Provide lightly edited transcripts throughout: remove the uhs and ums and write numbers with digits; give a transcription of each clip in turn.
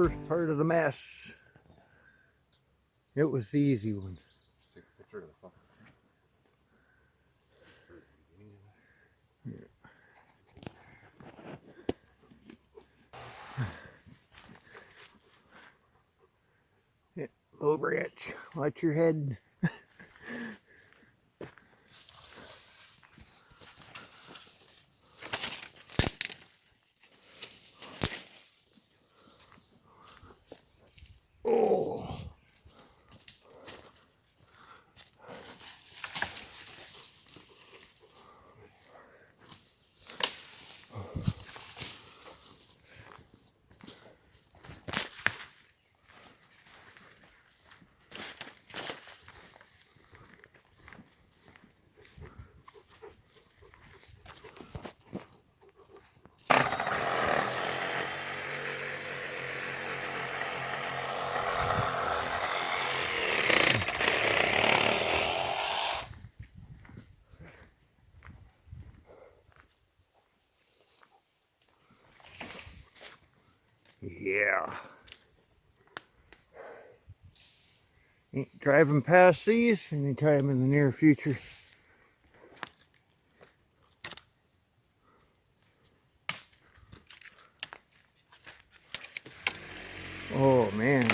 first part of the mess. It was the easy one. Take a picture of the phone. Yeah. Oh, Rich, watch your head. Oh. Yeah. Ain't driving past these anytime in the near future. Oh man.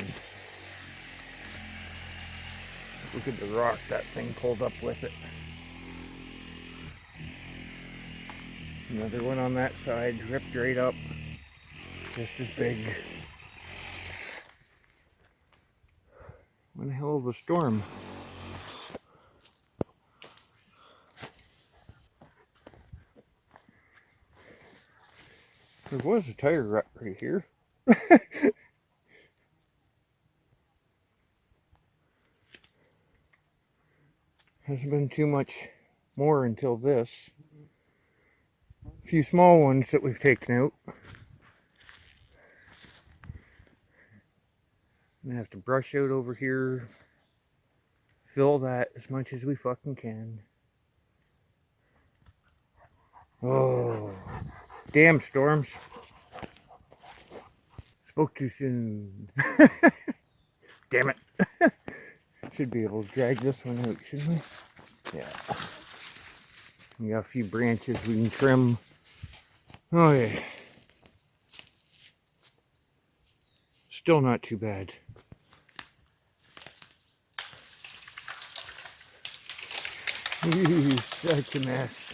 Look at the rock that thing pulled up with it. Another one on that side, ripped right up. Just as big. One hell of a storm. There was a tire rut right here. Hasn't been too much more until this. A few small ones that we've taken out. I'm gonna have to brush out over here. Fill that as much as we fucking can. Oh, damn storms. Spoke too soon. Damn it. Should be able to drag this one out, shouldn't we? Yeah. We got a few branches we can trim. Oh yeah. Still not too bad. Such a mess.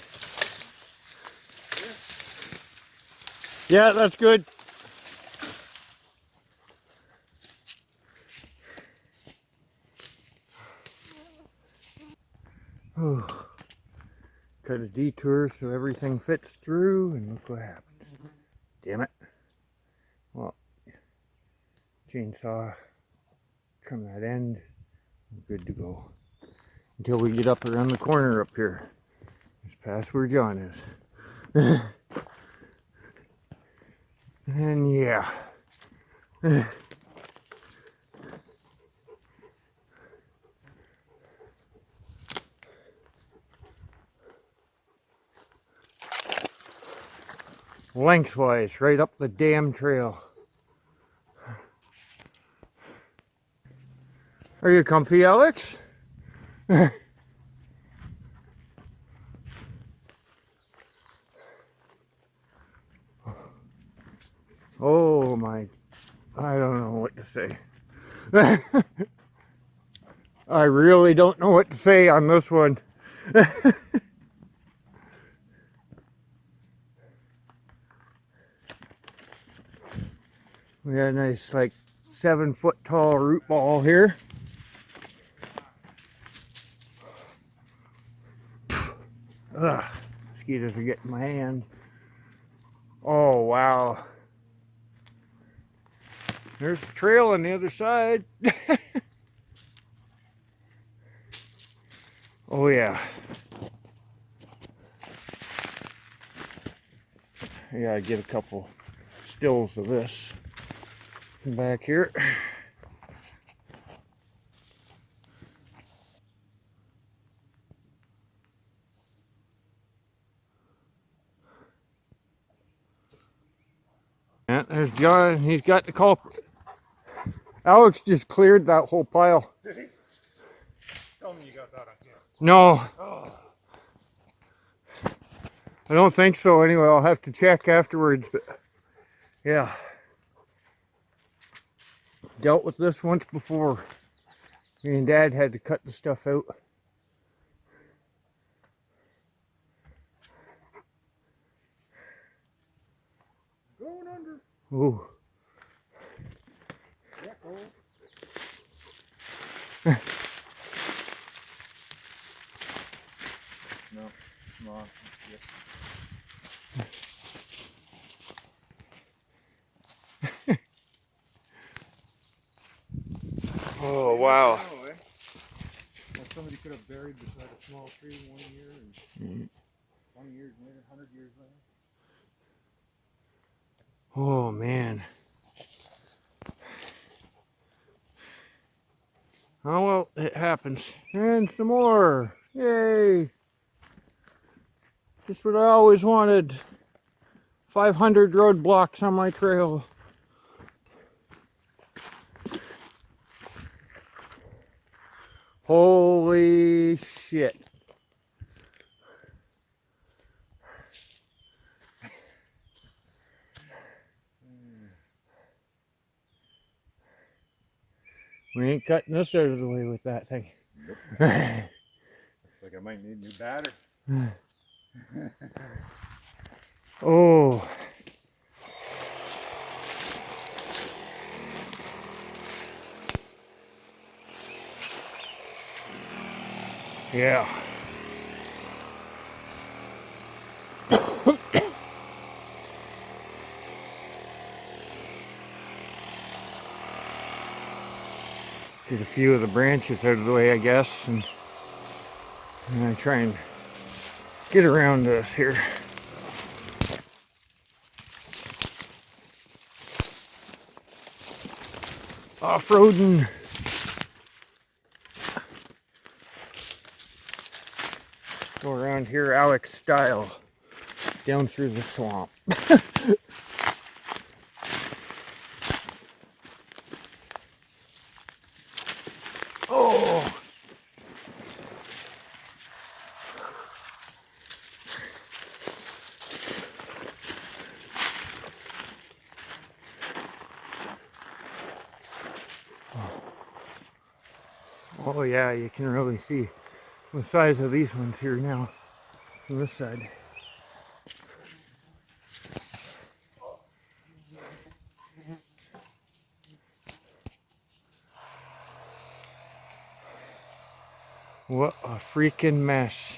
Yeah, that's good. Oh, cut a detour so everything fits through, and look what happens. Damn it. Well, chainsaw, trim that end, good to go. Until we get up around the corner up here. It's past where John is. And yeah. Lengthwise, right up the damn trail. Are you comfy, Alex? Oh my, I don't know what to say. I really don't know what to say on this one. We got a nice like 7-foot tall root ball here. Ugh, mosquitoes are getting my hand. Oh wow. There's the trail on the other side. Oh yeah. I gotta get a couple stills of this back here. Yeah, there's John. He's got the culprit. Alex just cleared that whole pile. Did he? Tell me you got that on camera. No, Oh. I don't think so. Anyway, I'll have to check afterwards. But yeah, dealt with this once before. Me and Dad had to cut the stuff out. Going under. Ooh. Yeah, oh. No, come on. Yeah. Oh, wow. Know, eh? Well, somebody could have buried beside a small tree 1 year and 20 years later, 100 years later. Oh, man. Oh, well, it happens. And some more. Yay. Just what I always wanted. 500 roadblocks on my trail. Holy shit. We ain't cutting this out of the way with that thing. Nope. Looks like I might need new battery. Oh. Yeah. Get a few of the branches out of the way, I guess, and I try and get around this here. Off-roading. Go around here Alex style, down through the swamp. Oh! Oh yeah, you can really see the size of these ones here now from this side. What a freaking mess.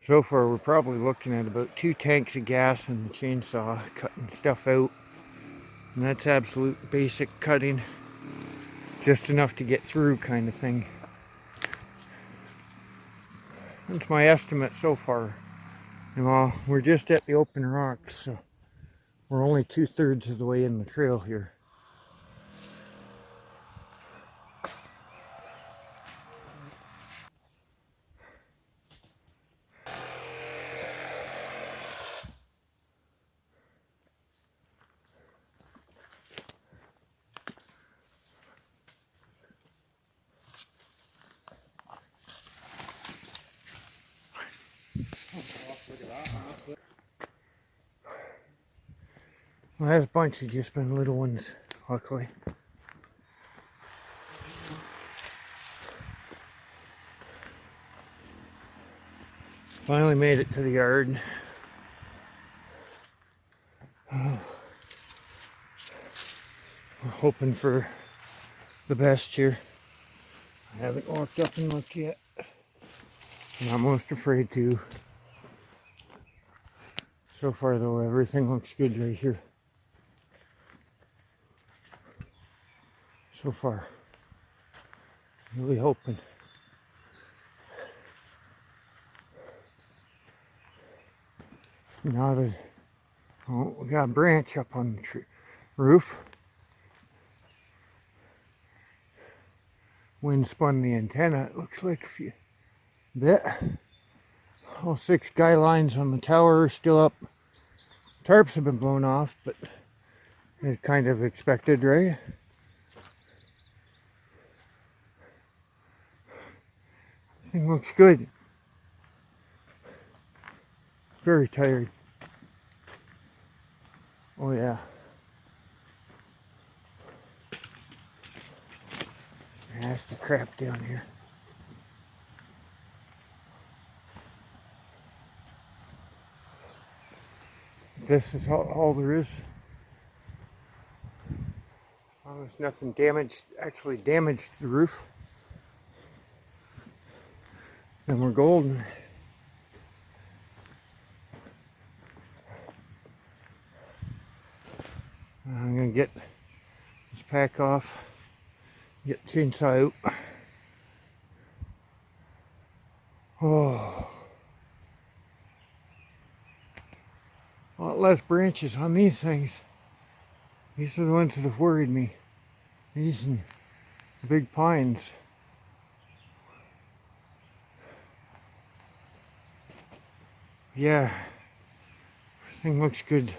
So far we're probably looking at about 2 tanks of gas and the chainsaw cutting stuff out. And that's absolute basic cutting. Just enough to get through kind of thing. That's my estimate so far. And well, we're just at the open rocks, so we're only 2/3 of the way in the trail here. Well, there's a bunch of just been little ones, luckily. Finally made it to the yard. We're hoping for the best here. I haven't walked up and looked yet. I'm almost afraid to. So far though, everything looks good right here. So far. Really hoping. Now that, oh, we got a branch up on the roof. Wind spun the antenna, it looks like a bit. All 6 guy lines on the tower are still up. Tarps have been blown off, but it's kind of expected, right? This thing looks good. Very tired. Oh yeah. Nasty crap down here. This is all there is. Well, there's nothing damaged, actually damaged the roof. And we're golden. I'm gonna get this pack off, get the chainsaw out. Oh, a lot less branches on these things. These are the ones that have worried me. These and the big pines. Yeah, everything looks good.